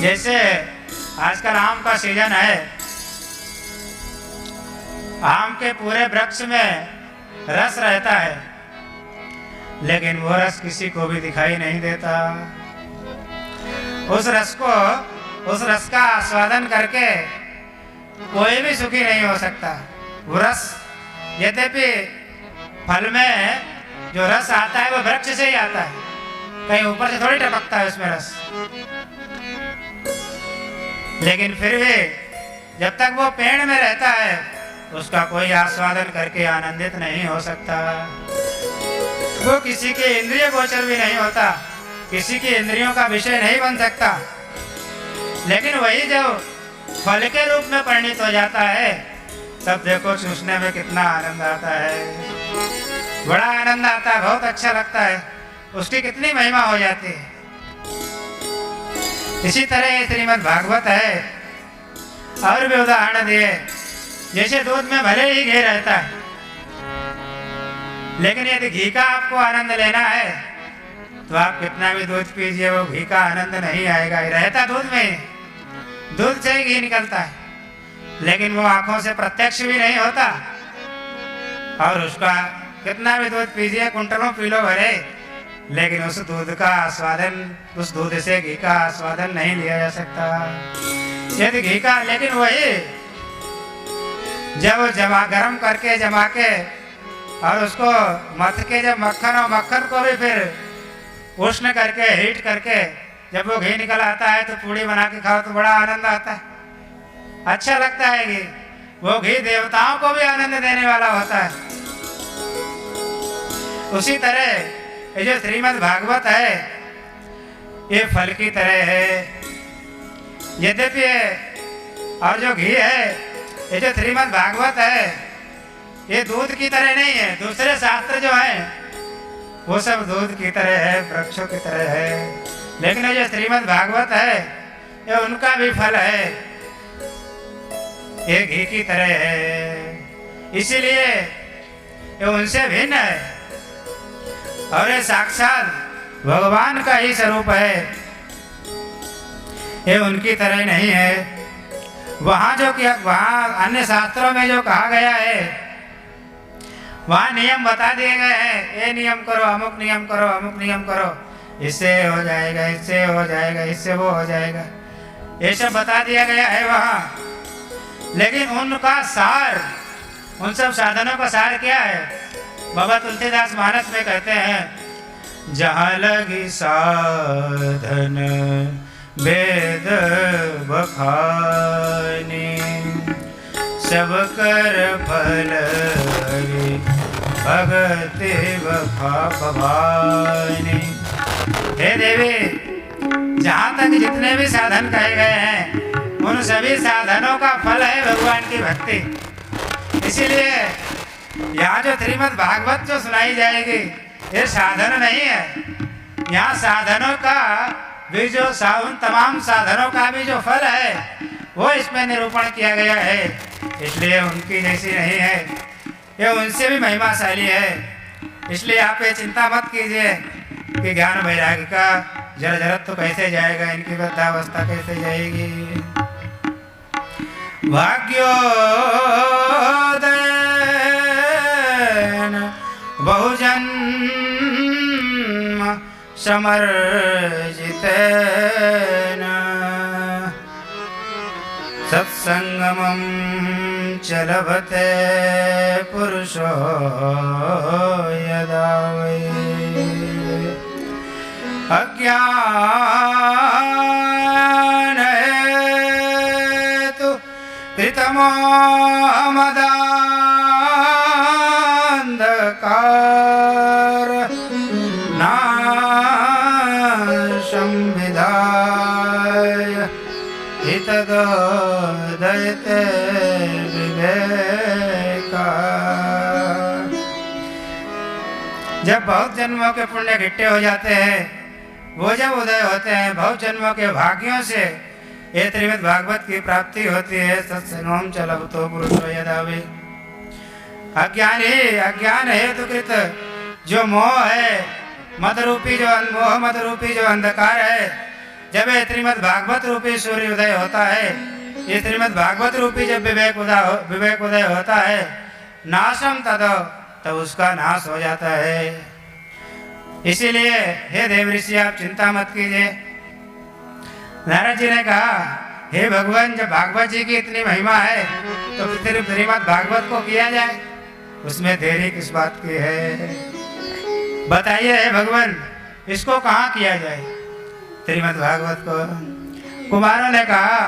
जैसे आजकल आम का सीजन है, आम के पूरे वृक्ष में रस रहता है, लेकिन वो रस किसी को भी दिखाई नहीं देता। उस रस का आस्वादन करके कोई भी सुखी नहीं हो सकता। वो रस, यद्यपि फल में जो रस आता है वो वृक्ष से ही आता है, कहीं ऊपर से थोड़ी टपकता है उसमें रस। लेकिन फिर भी जब तक वो पेड़ में रहता है उसका कोई आस्वादन करके आनंदित नहीं हो सकता। वो किसी के इंद्रिय गोचर भी नहीं होता, किसी की इंद्रियों का विषय नहीं बन सकता। लेकिन वही जब फल के रूप में परिणित हो जाता है तब देखो चूसने में कितना आनंद आता है, बड़ा आनंद आता है, बहुत अच्छा लगता है, उसकी कितनी महिमा हो जाती है। इसी तरह ये श्रीमद् भागवत है। और भी उदाहरण दिए, जैसे दूध में भले ही घी रहता है, लेकिन यदि घी का आपको आनंद लेना है तो आप कितना भी दूध पीजिए, वो घी का आनंद नहीं आएगा। रहता दूध में, दूध से ही घी निकलता है, लेकिन वो आंखों से प्रत्यक्ष भी नहीं होता। और उसका कितना भी दूध पीजिए, कुंटलों पी लो भरे, लेकिन उस दूध का आस्वादन, उस दूध से घी का आस्वादन नहीं लिया जा सकता। यदि घी का, लेकिन वही जब गरम करके जमा के और उसको मथ के जब मक्खन, और मक्खन को भी फिर उष्ण करके, हीट करके जब वो घी निकल आता है तो पूड़ी बना के खाओ तो बड़ा आनंद आता है, अच्छा लगता है। घी, वो घी देवताओं को भी आनंद देने वाला होता है। उसी तरह ये जो श्रीमद् भागवत है ये फल की तरह है। यद्यपि और जो घी है, ये जो श्रीमद् भागवत है ये दूध की तरह नहीं है। दूसरे शास्त्र जो हैं वो सब दूध की तरह है, वृक्षों की तरह है, लेकिन ये जो श्रीमद् भागवत है ये उनका भी फल है, ये घी की तरह है, इसीलिए ये उनसे भिन्न है। और ये साक्षात भगवान का ही स्वरूप है, ये उनकी तरह नहीं है। वहाँ जो किया, वहाँ अन्य शास्त्रों में जो कहा गया है वहाँ नियम बता दिए गए हैं, ये नियम करो, अमुक नियम करो, अमुक नियम करो, इससे हो जाएगा, इससे हो जाएगा, इससे वो हो जाएगा, ये सब बता दिया गया है वहाँ। लेकिन उनका सार, उन सब साधनों का सार क्या है? बाबा तुलसीदास मानस में कहते हैं, जहाँ लगी साधन वेद बखानी, सब कर फल भगति भवानी। हे देवी, जहाँ तक जितने भी साधन कहे गए हैं उन सभी साधनों का फल है भगवान की भक्ति। इसीलिए यहाँ जो श्रीमद् भागवत जो सुनाई जाएगी ये साधन नहीं है, यहाँ साधनों का भी जो उन तमाम साधनों का भी जो फल है वो इसमें निरूपण किया गया है। इसलिए उनकी जैसी नहीं है, ये उनसे भी महिमाशाली है। इसलिए आप ये चिंता मत कीजिए कि ज्ञान वैराग्य का जरजरत तो कैसे जाएगा, इनकी वृद्धावस्था कैसे जाएगी। भाग्योदयन बहुजन समर्जितेन, सत्संगमं च लभते पुरुषो यदा वै। अज्ञान हेतु कृतमोहमदान्धकार, नाशं विधाय हितदोदयते विवेका। जब बहुत जन्मों के पुण्य इकट्ठे हो जाते हैं, वो जब उदय होते हैं, बहुत जन्मों के भाग्यों से ये श्रीमद् भागवत की प्राप्ति होती है। सत्संगम च लभतो पुरुषो यदा वै। अज्ञान हेतु कृत जो मोह है, मद रूपी जो मोह, मद रूपी जो अंधकार है, जब ये श्रीमद् भागवत रूपी सूर्य उदय होता है, ये श्रीमद् भागवत रूपी जब विवेक उदय होता है, नाशम तदो, तब उसका नाश हो जाता है। इसीलिए हे देव ऋषि आप चिंता मत कीजिए। नारद जी ने कहा, हे भगवान, जब भागवत जी की इतनी महिमा है तो फिर श्रीमद् भागवत को किया जाए, उसमें देरी किस बात की है? बताइए हे भगवान, इसको कहाँ किया जाए श्रीमद् भागवत को? कुमारों ने कहा,